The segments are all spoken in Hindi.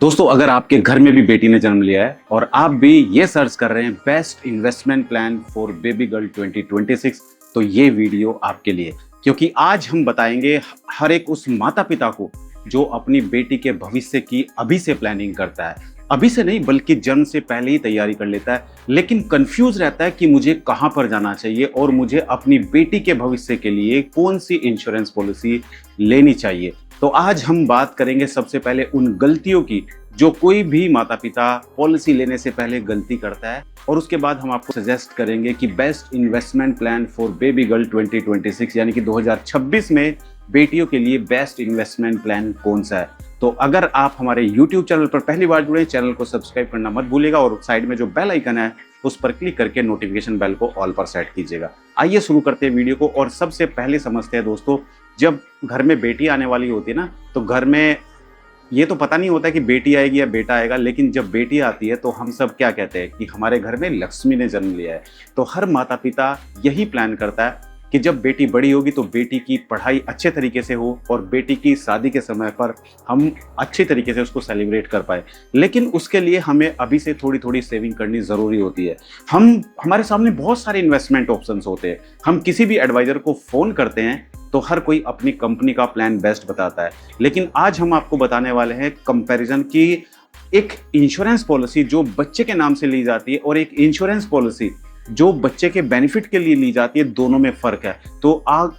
दोस्तों, अगर आपके घर में भी बेटी ने जन्म लिया है और आप भी ये सर्च कर रहे हैं best investment plan for baby girl 2026, तो ये वीडियो आपके लिए, क्योंकि आज हम बताएंगे हर एक उस माता पिता को जो अपनी बेटी के भविष्य की अभी से प्लानिंग करता है, अभी से नहीं बल्कि जन्म से पहले ही तैयारी कर लेता है, लेकिन कंफ्यूज रहता है कि मुझे कहां पर जाना चाहिए और मुझे अपनी बेटी के भविष्य के लिए कौन सी इंश्योरेंस पॉलिसी लेनी चाहिए। तो आज हम बात करेंगे सबसे पहले उन गलतियों की जो कोई भी माता पिता पॉलिसी लेने से पहले गलती करता है, और उसके बाद हम आपको सजेस्ट करेंगे कि best investment plan for baby girl 2026 यानी कि 2026 में बेटियों के लिए बेस्ट इन्वेस्टमेंट प्लान कौन सा है। तो अगर आप हमारे YouTube चैनल पर पहली बार जुड़े, चैनल को सब्सक्राइब करना मत भूलिएगा और साइड में जो बेल आइकन है उस पर क्लिक करके नोटिफिकेशन बेल को ऑल पर सेट कीजिएगा। आइए शुरू करते हैं वीडियो को। और सबसे पहले समझते हैं दोस्तों, जब घर में बेटी आने वाली होती है ना, तो घर में ये तो पता नहीं होता कि बेटी आएगी या बेटा आएगा, लेकिन जब बेटी आती है तो हम सब क्या कहते हैं कि हमारे घर में लक्ष्मी ने जन्म लिया है। तो हर माता पिता यही प्लान करता है कि जब बेटी बड़ी होगी तो बेटी की पढ़ाई अच्छे तरीके से हो और बेटी की शादी के समय पर हम अच्छे तरीके से उसको सेलिब्रेट कर पाए। लेकिन उसके लिए हमें अभी से थोड़ी थोड़ी सेविंग करनी ज़रूरी होती है। हमारे सामने बहुत सारे इन्वेस्टमेंट ऑप्शंस होते हैं। हम किसी भी एडवाइज़र को फ़ोन करते हैं तो हर कोई अपनी कंपनी का प्लान बेस्ट बताता है, लेकिन आज हम आपको बताने वाले हैं कंपैरिजन की एक इंश्योरेंस पॉलिसी जो बच्चे के नाम से ली जाती है और एक इंश्योरेंस पॉलिसी जो बच्चे के बेनिफिट के लिए ली जाती है। दोनों में फ़र्क है। तो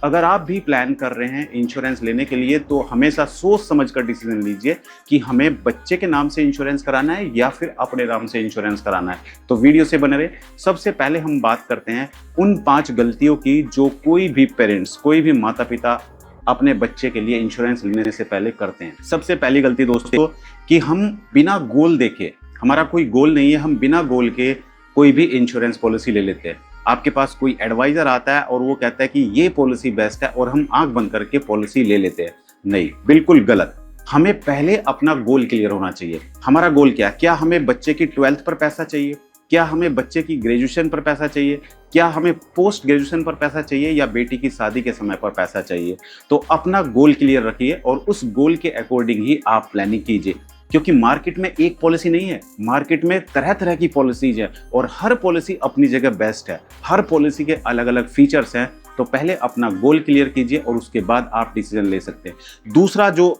अगर आप भी प्लान कर रहे हैं इंश्योरेंस लेने के लिए तो हमेशा सोच समझ कर डिसीजन लीजिए कि हमें बच्चे के नाम से इंश्योरेंस कराना है या फिर अपने नाम से इंश्योरेंस कराना है। तो वीडियो से बने रहे। सबसे पहले हम बात करते हैं उन 5 गलतियों की जो कोई भी पेरेंट्स, कोई भी माता पिता अपने बच्चे के लिए इंश्योरेंस लेने से पहले करते हैं। सबसे पहली गलती दोस्तों कि हम बिना गोल देखे, हमारा कोई गोल नहीं है, हम बिना गोल के कोई भी इंश्योरेंस पॉलिसी ले लेते हैं। आपके पास कोई एडवाइजर आता है और वो कहता है कि ये पॉलिसी बेस्ट है और हम आंख बंद करके पॉलिसी ले लेते हैं। नहीं, बिल्कुल गलत। हमें पहले अपना गोल क्लियर होना चाहिए। हमारा गोल क्या है? क्या हमें बच्चे की 12th पर पैसा चाहिए? क्या हमें बच्चे की ग्रेजुएशन पर पैसा चाहिए? क्या हमें पोस्ट ग्रेजुएशन पर पैसा चाहिए या बेटी की शादी के समय पर पैसा चाहिए? तो अपना गोल क्लियर रखिए और उस गोल के अकॉर्डिंग ही आप प्लानिंग कीजिए, क्योंकि मार्केट में एक पॉलिसी नहीं है, मार्केट में तरह तरह की पॉलिसीज है और हर पॉलिसी अपनी जगह बेस्ट है। हर पॉलिसी के अलग अलग फीचर्स हैं। तो पहले अपना गोल क्लियर कीजिए और उसके बाद आप डिसीजन ले सकते हैं। दूसरा जो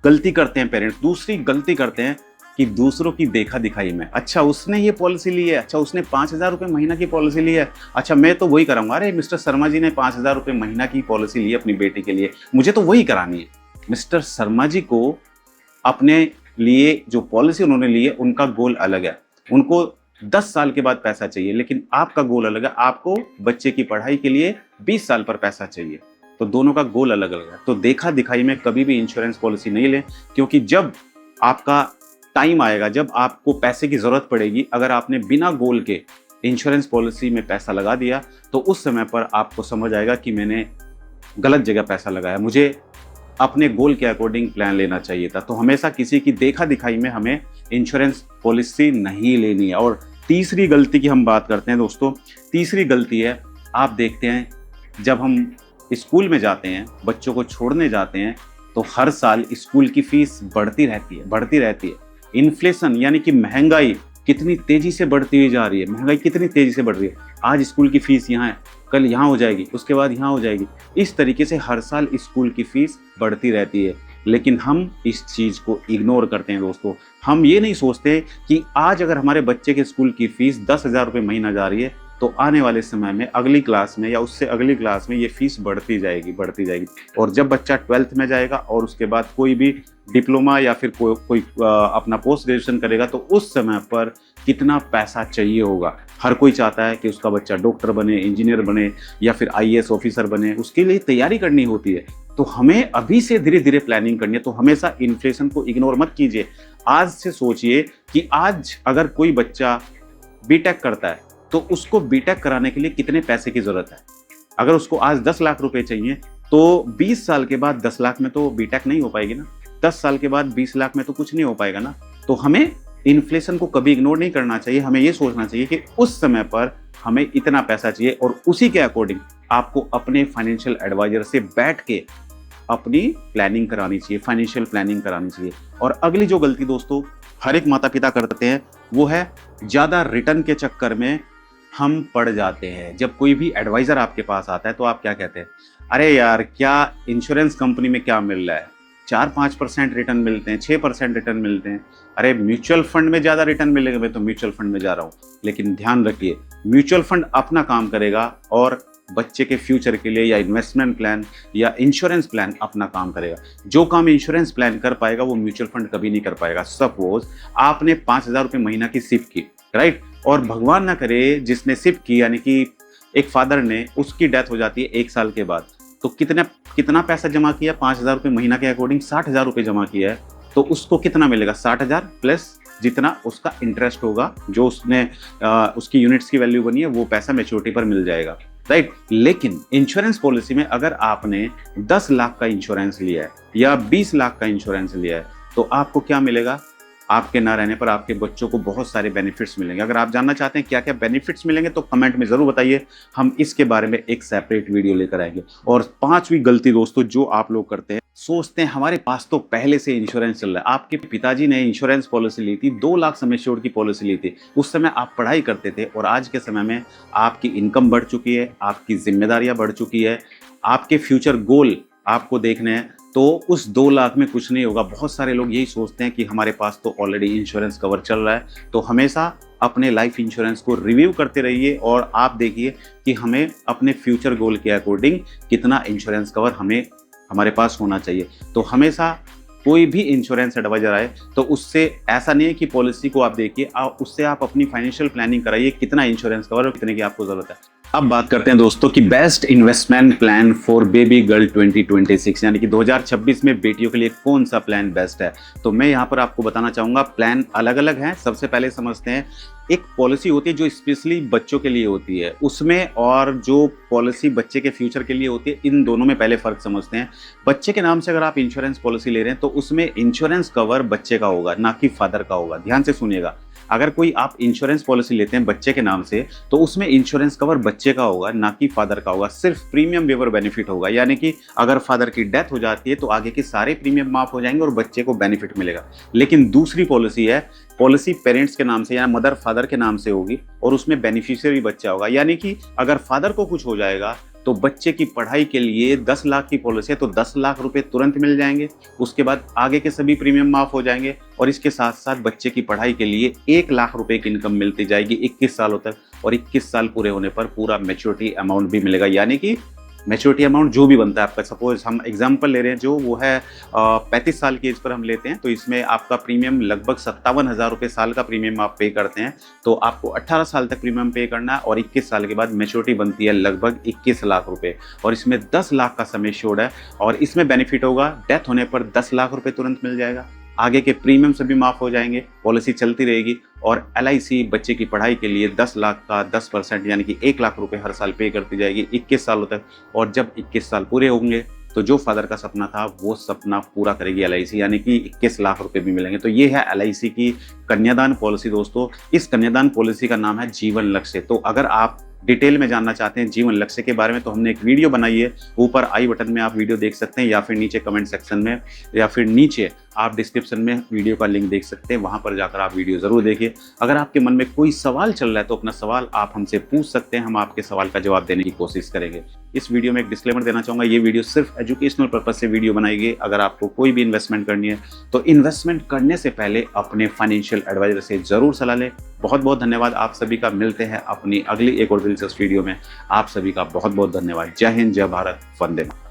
गलती करते हैं पेरेंट्स, दूसरी गलती करते हैं कि दूसरों की देखा दिखाई में, अच्छा उसने ये पॉलिसी ली है, अच्छा उसने 5,000 रुपये महीना की पॉलिसी ली है, अच्छा मैं तो वही कराऊंगा। अरे मिस्टर शर्मा जी ने 5,000 रुपये महीना की पॉलिसी ली है अपनी बेटी के लिए, मुझे तो वही करानी है। मिस्टर शर्मा जी को अपने लिए जो पॉलिसी उन्होंने ली है उनका गोल अलग है। उनको 10 साल के बाद पैसा चाहिए, लेकिन आपका गोल अलग है। आपको बच्चे की पढ़ाई के लिए 20 साल पर पैसा चाहिए। तो दोनों का गोल अलग अलग है। तो देखा दिखाई में कभी भी इंश्योरेंस पॉलिसी नहीं लें, क्योंकि जब आपका टाइम आएगा, जब आपको पैसे की ज़रूरत पड़ेगी, अगर आपने बिना गोल के इंश्योरेंस पॉलिसी में पैसा लगा दिया तो उस समय पर आपको समझ आएगा कि मैंने गलत जगह पैसा लगाया, मुझे अपने गोल के अकॉर्डिंग प्लान लेना चाहिए था। तो हमेशा किसी की देखा दिखाई में हमें इंश्योरेंस पॉलिसी नहीं लेनी है। और तीसरी गलती की हम बात करते हैं दोस्तों। तीसरी गलती है, आप देखते हैं जब हम स्कूल में जाते हैं, बच्चों को छोड़ने जाते हैं, तो हर साल स्कूल की फीस बढ़ती रहती है। इन्फ्लेशन यानी कि महंगाई कितनी तेजी से बढ़ती हुई जा रही है। महंगाई कितनी तेजी से बढ़ रही है। आज स्कूल की फीस यहाँ है, कल यहाँ हो जाएगी, उसके बाद यहाँ हो जाएगी। इस तरीके से हर साल स्कूल की फीस बढ़ती रहती है, लेकिन हम इस चीज़ को इग्नोर करते हैं दोस्तों। हम ये नहीं सोचते कि आज अगर हमारे बच्चे के स्कूल की फीस 10,000 रुपये महीना जा रही है तो आने वाले समय में अगली क्लास में या उससे अगली क्लास में ये फीस बढ़ती जाएगी। और जब बच्चा 12th में जाएगा और उसके बाद कोई भी डिप्लोमा या फिर कोई अपना पोस्ट ग्रेजुएशन करेगा तो उस समय पर कितना पैसा चाहिए होगा। हर कोई चाहता है कि उसका बच्चा डॉक्टर बने, इंजीनियर बने या फिर IAS ऑफिसर बने, उसके लिए तैयारी करनी होती है। तो हमें अभी से धीरे धीरे प्लानिंग करनी है। तो हमेशा इन्फ्लेशन को इग्नोर मत कीजिए। आज से सोचिए कि आज अगर कोई बच्चा बीटेक करता है तो उसको बीटेक कराने के लिए कितने पैसे की ज़रूरत है। अगर उसको आज 10 लाख रुपए चाहिए तो 20 साल के बाद 10 लाख में तो बीटेक नहीं हो पाएगी ना। 10 साल के बाद 20 लाख में तो कुछ नहीं हो पाएगा ना। तो हमें इन्फ्लेशन को कभी इग्नोर नहीं करना चाहिए। हमें ये सोचना चाहिए कि उस समय पर हमें इतना पैसा चाहिए और उसी के अकॉर्डिंग आपको अपने फाइनेंशियल एडवाइजर से बैठ के अपनी प्लानिंग करानी चाहिए, फाइनेंशियल प्लानिंग करानी चाहिए। और अगली जो गलती दोस्तों हर एक माता पिता करते हैं वो है ज़्यादा रिटर्न के चक्कर में हम पड़ जाते हैं। जब कोई भी एडवाइज़र आपके पास आता है तो आप क्या कहते हैं, अरे यार क्या इंश्योरेंस कंपनी में क्या मिल रहा है, 4-5% रिटर्न मिलते हैं, 6% रिटर्न मिलते हैं। अरे म्यूचुअल फंड में ज़्यादा रिटर्न मिलेगा, मैं तो म्यूचुअल फंड में जा रहा हूँ। लेकिन ध्यान रखिए, म्यूचुअल फंड अपना काम करेगा और बच्चे के फ्यूचर के लिए या इन्वेस्टमेंट प्लान या इंश्योरेंस प्लान अपना काम करेगा। जो काम इंश्योरेंस प्लान कर पाएगा वो म्यूचुअल फंड कभी नहीं कर पाएगा। सपोज आपने 5,000 रुपये महीना की सिप की, राइट, और भगवान ना करे जिसने सिप की यानी कि एक फादर ने, उसकी डेथ हो जाती है 1 साल के बाद, तो कितना पैसा जमा किया, 5,000 रुपये महीना के अकॉर्डिंग 60,000 रुपये जमा किया है, तो उसको कितना मिलेगा, 60,000 प्लस जितना उसका इंटरेस्ट होगा, जो उसने उसकी यूनिट्स की वैल्यू बनी है वो पैसा मैच्योरिटी पर मिल जाएगा, राइट। लेकिन इंश्योरेंस पॉलिसी में अगर आपने 10 लाख का इंश्योरेंस लिया है या 20 लाख का इंश्योरेंस लिया है तो आपको क्या मिलेगा, आपके ना रहने पर आपके बच्चों को बहुत सारे बेनिफिट्स मिलेंगे। अगर आप जानना चाहते हैं क्या क्या बेनिफिट्स मिलेंगे तो कमेंट में ज़रूर बताइए, हम इसके बारे में एक सेपरेट वीडियो लेकर आएंगे। और 5वीं गलती दोस्तों जो आप लोग करते हैं, सोचते हैं हमारे पास तो पहले से इंश्योरेंस चल रहा है। आपके पिताजी ने इंश्योरेंस पॉलिसी ली थी, 2 लाख सम एश्योर्ड की पॉलिसी ली थी, उस समय आप पढ़ाई करते थे और आज के समय में आपकी इनकम बढ़ चुकी है, आपकी जिम्मेदारियां बढ़ चुकी है, आपके फ्यूचर गोल आपको देखने हैं, तो उस 2 लाख में कुछ नहीं होगा। बहुत सारे लोग यही सोचते हैं कि हमारे पास तो ऑलरेडी इंश्योरेंस कवर चल रहा है। तो हमेशा अपने लाइफ इंश्योरेंस को रिव्यू करते रहिए और आप देखिए कि हमें अपने फ्यूचर गोल के अकॉर्डिंग कितना इंश्योरेंस कवर हमारे पास होना चाहिए। तो हमेशा कोई भी इंश्योरेंस एडवाइजर आए तो उससे ऐसा नहीं है कि पॉलिसी को आप देखिए, उससे आप अपनी फाइनेंशियल प्लानिंग कराइए, कितना इंश्योरेंस कवर और कितने की आपको जरूरत है। अब बात करते हैं दोस्तों कि best investment plan for baby girl 2026 यानी कि 2026 में बेटियों के लिए कौन सा प्लान बेस्ट है। तो मैं यहाँ पर आपको बताना चाहूँगा, प्लान अलग अलग हैं। सबसे पहले समझते हैं, एक पॉलिसी होती है जो स्पेशली बच्चों के लिए होती है, उसमें और जो पॉलिसी बच्चे के फ्यूचर के लिए होती है, इन दोनों में पहले फ़र्क समझते हैं। बच्चे के नाम से अगर आप इंश्योरेंस पॉलिसी ले रहे हैं तो उसमें इंश्योरेंस कवर बच्चे का होगा, ना कि फादर का होगा। ध्यान से सुनिएगा, अगर कोई आप इंश्योरेंस पॉलिसी लेते हैं बच्चे के नाम से तो उसमें इंश्योरेंस कवर बच्चे का होगा, ना कि फादर का होगा। सिर्फ प्रीमियम वेवर बेनिफिट होगा, यानी कि अगर फादर की डेथ हो जाती है तो आगे के सारे प्रीमियम माफ हो जाएंगे और बच्चे को बेनिफिट मिलेगा। लेकिन दूसरी पॉलिसी है, पॉलिसी पेरेंट्स के नाम से या मदर फादर के नाम से होगी और उसमें बेनिफिशियरी बच्चा होगा, यानी कि अगर फादर को कुछ हो जाएगा तो बच्चे की पढ़ाई के लिए 10 लाख की पॉलिसी है तो 10 लाख रुपए तुरंत मिल जाएंगे। उसके बाद आगे के सभी प्रीमियम माफ हो जाएंगे और इसके साथ साथ बच्चे की पढ़ाई के लिए 1 लाख रुपए की इनकम मिलती जाएगी 21 सालों तक, और 21 साल पूरे होने पर पूरा मैच्योरिटी अमाउंट भी मिलेगा। यानी कि मैच्योरिटी अमाउंट जो भी बनता है आपका, सपोज हम एग्जांपल ले रहे हैं, जो वो है 35 साल की एज पर हम लेते हैं, तो इसमें आपका प्रीमियम लगभग 57,000 रुपये साल का प्रीमियम आप पे करते हैं। तो आपको 18 साल तक प्रीमियम पे करना है और 21 साल के बाद मैच्योरिटी बनती है लगभग 21 लाख रुपये, और इसमें 10 लाख का सम एश्योर्ड है। और इसमें बेनिफिट होगा, डेथ होने पर 10 लाख रुपये तुरंत मिल जाएगा, आगे के प्रीमियम से भी माफ हो जाएंगे, पॉलिसी चलती रहेगी। और LIC बच्चे की पढ़ाई के लिए 10 लाख का 10% यानी कि 1 लाख रुपए हर साल पे करती जाएगी 21 सालों तक। और जब 21 साल पूरे होंगे तो जो फादर का सपना था वो सपना पूरा करेगी LIC, यानी कि 21 लाख रुपए भी मिलेंगे। तो ये है LIC की कन्यादान पॉलिसी दोस्तों। इस कन्यादान पॉलिसी का नाम है जीवन लक्ष्य। तो अगर आप डिटेल में जानना चाहते हैं जीवन लक्ष्य के बारे में तो हमने एक वीडियो बनाई है, ऊपर आई बटन में आप वीडियो देख सकते हैं, या फिर नीचे कमेंट सेक्शन में, या फिर नीचे आप डिस्क्रिप्शन में वीडियो का लिंक देख सकते हैं, वहां पर जाकर आप वीडियो जरूर देखिए। अगर आपके मन में कोई सवाल चल रहा है तो अपना सवाल आप हमसे पूछ सकते हैं, हम आपके सवाल का जवाब देने की कोशिश करेंगे। इस वीडियो में एक डिस्क्लेमर देना चाहूँगा, ये वीडियो सिर्फ एजुकेशनल पर्पज से वीडियो बनाई गई। अगर आपको कोई भी इन्वेस्टमेंट करनी है तो इन्वेस्टमेंट करने से पहले अपने फाइनेंशियल एडवाइजर से जरूर सलाह लें। बहुत बहुत धन्यवाद आप सभी का, मिलते हैं अपनी अगली एक और दिलचस्प वीडियो में। आप सभी का बहुत बहुत धन्यवाद। जय हिंद, जय भारत, वंदे मातरम।